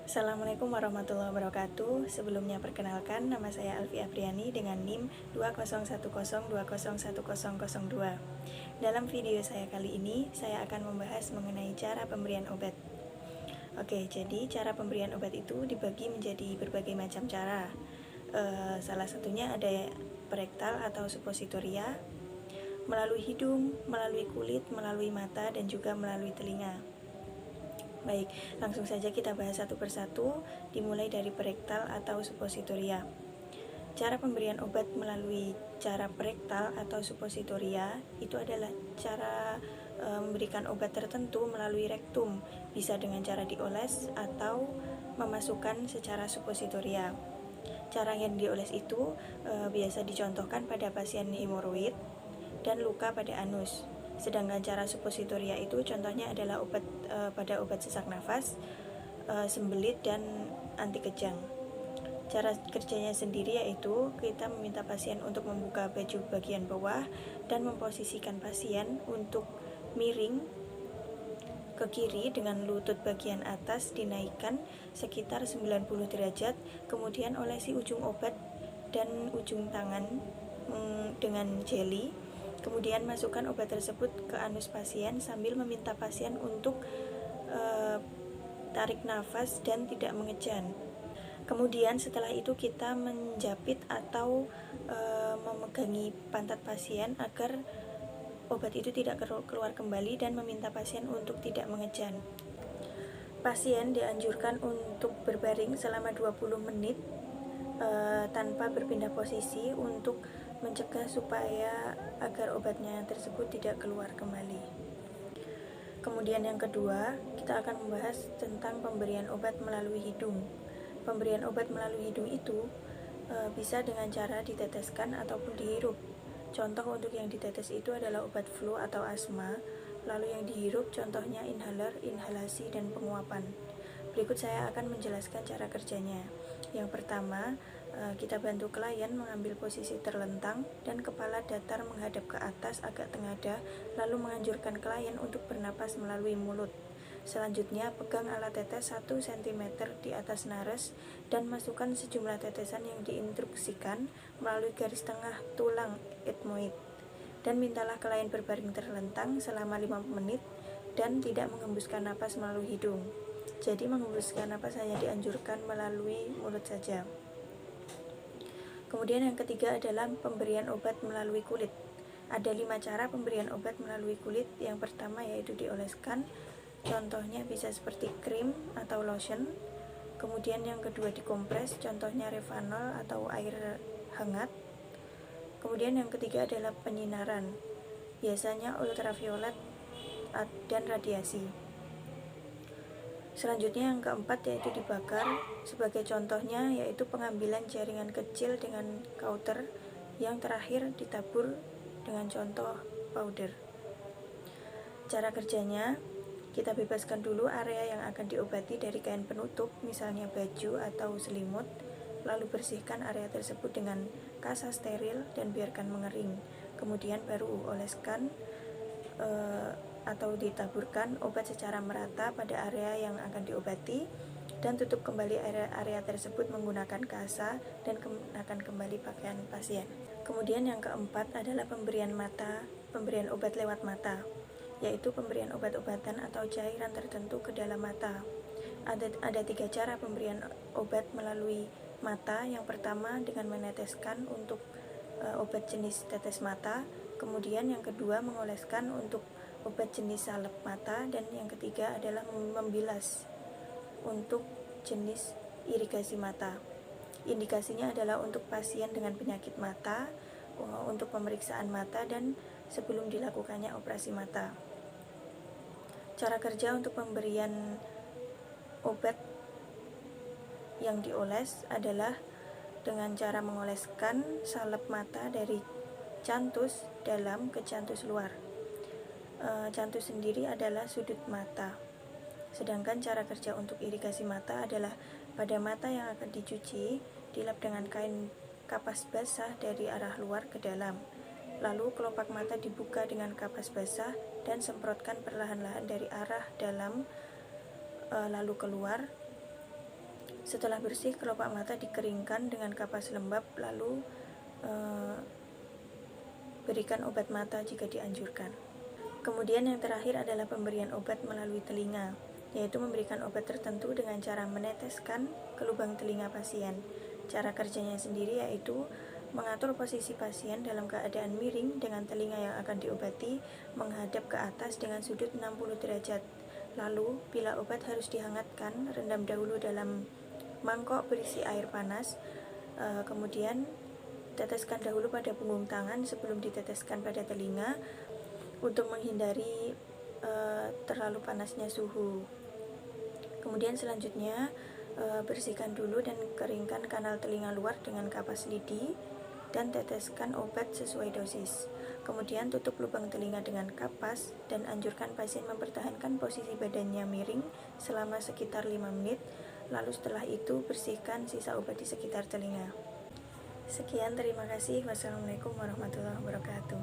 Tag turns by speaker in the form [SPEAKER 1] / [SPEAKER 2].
[SPEAKER 1] Assalamualaikum warahmatullahi wabarakatuh. Sebelumnya perkenalkan, nama saya Alfi Apriani dengan NIM 20102010002. Dalam video saya kali ini, saya akan membahas mengenai cara pemberian obat. Oke, jadi cara pemberian obat itu dibagi menjadi berbagai macam cara. Salah satunya ada rektal atau suppositoria, melalui hidung, melalui kulit, melalui mata, dan juga melalui telinga. Baik, langsung saja kita bahas satu persatu, dimulai dari perektal atau suppositoria. Cara pemberian obat melalui cara perektal atau suppositoria itu adalah cara memberikan obat tertentu melalui rektum, bisa dengan cara dioles atau memasukkan secara suppositoria. Cara yang dioles itu biasa dicontohkan pada pasien hemoroid dan luka pada anus. Sedangkan cara suppositoria itu contohnya adalah pada obat sesak nafas, sembelit, dan anti kejang. Cara kerjanya sendiri yaitu kita meminta pasien untuk membuka baju bagian bawah dan memposisikan pasien untuk miring ke kiri dengan lutut bagian atas dinaikkan sekitar 90 derajat, kemudian olesi ujung obat dan ujung tangan dengan jeli. Kemudian masukkan obat tersebut ke anus pasien sambil meminta pasien untuk tarik nafas dan tidak mengejan. Kemudian setelah itu kita menjapit atau memegangi pantat pasien agar obat itu tidak keluar kembali dan meminta pasien untuk tidak mengejan. Pasien dianjurkan untuk berbaring selama 20 menit tanpa berpindah posisi untuk mencegah supaya agar obatnya tersebut tidak keluar kembali. Kemudian yang kedua, kita akan membahas tentang pemberian obat melalui hidung. Pemberian obat melalui hidung itu bisa dengan cara diteteskan ataupun dihirup. Contoh untuk yang ditetes itu adalah obat flu atau asma, lalu yang dihirup contohnya inhaler, inhalasi, dan penguapan. Berikut saya akan menjelaskan cara kerjanya. Yang pertama, kita bantu klien mengambil posisi terlentang dan kepala datar menghadap ke atas agak tengadah, lalu menganjurkan klien untuk bernapas melalui mulut. Selanjutnya, pegang alat tetes 1 cm di atas nares dan masukkan sejumlah tetesan yang diinstruksikan melalui garis tengah tulang etmoid. Dan mintalah klien berbaring terlentang selama 5 menit dan tidak mengembuskan napas melalui hidung. Jadi mengembuskan napas hanya dianjurkan melalui mulut saja. Kemudian yang ketiga adalah pemberian obat melalui kulit. Ada 5 cara pemberian obat melalui kulit. Yang pertama yaitu dioleskan. Contohnya bisa seperti krim atau lotion. Kemudian yang kedua dikompres, contohnya Revanol atau air hangat. Kemudian yang ketiga adalah penyinaran, biasanya ultraviolet dan radiasi. Selanjutnya yang keempat yaitu dibakar. Sebagai contohnya yaitu pengambilan jaringan kecil dengan kauter. Yang terakhir ditabur dengan contoh powder. Cara kerjanya, kita bebaskan dulu area yang akan diobati dari kain penutup, misalnya baju atau selimut. Lalu bersihkan area tersebut dengan kasa steril dan biarkan mengering. Kemudian baru oleskan atau ditaburkan obat secara merata pada area yang akan diobati dan tutup kembali area tersebut menggunakan kasa dan kenakan kembali pakaian pasien. Kemudian yang keempat adalah pemberian obat lewat mata, yaitu pemberian obat-obatan atau cairan tertentu ke dalam mata. Ada 3 cara pemberian obat melalui mata. Yang pertama dengan meneteskan untuk obat jenis tetes mata. Kemudian yang kedua mengoleskan untuk obat jenis salep mata. Dan yang ketiga adalah membilas untuk jenis irigasi mata. Indikasinya adalah untuk pasien dengan penyakit mata, untuk pemeriksaan mata, dan sebelum dilakukannya operasi mata. Cara kerja untuk pemberian obat yang dioles adalah dengan cara mengoleskan salep mata dari cantus dalam ke cantus luar. Cantus sendiri adalah sudut mata. Sedangkan cara kerja untuk irigasi mata adalah pada mata yang akan dicuci, dilap dengan kain kapas basah dari arah luar ke dalam. Lalu kelopak mata dibuka dengan kapas basah dan semprotkan perlahan-lahan dari arah dalam lalu keluar Setelah bersih, kelopak mata dikeringkan dengan kapas lembab, lalu berikan obat mata jika dianjurkan. Kemudian yang terakhir adalah pemberian obat melalui telinga, yaitu memberikan obat tertentu dengan cara meneteskan ke lubang telinga pasien. Cara kerjanya sendiri yaitu mengatur posisi pasien dalam keadaan miring dengan telinga yang akan diobati menghadap ke atas dengan sudut 60 derajat. Lalu, bila obat harus dihangatkan, rendam dahulu dalam mangkok berisi air panas, kemudian teteskan dahulu pada punggung tangan sebelum diteteskan pada telinga untuk menghindari terlalu panasnya suhu. Kemudian selanjutnya bersihkan dulu dan keringkan kanal telinga luar dengan kapas lidi dan teteskan obat sesuai dosis. Kemudian tutup lubang telinga dengan kapas dan anjurkan pasien mempertahankan posisi badannya miring selama sekitar 5 menit. Lalu setelah itu bersihkan sisa obat di sekitar telinga. Sekian, terima kasih. Wassalamualaikum warahmatullahi wabarakatuh.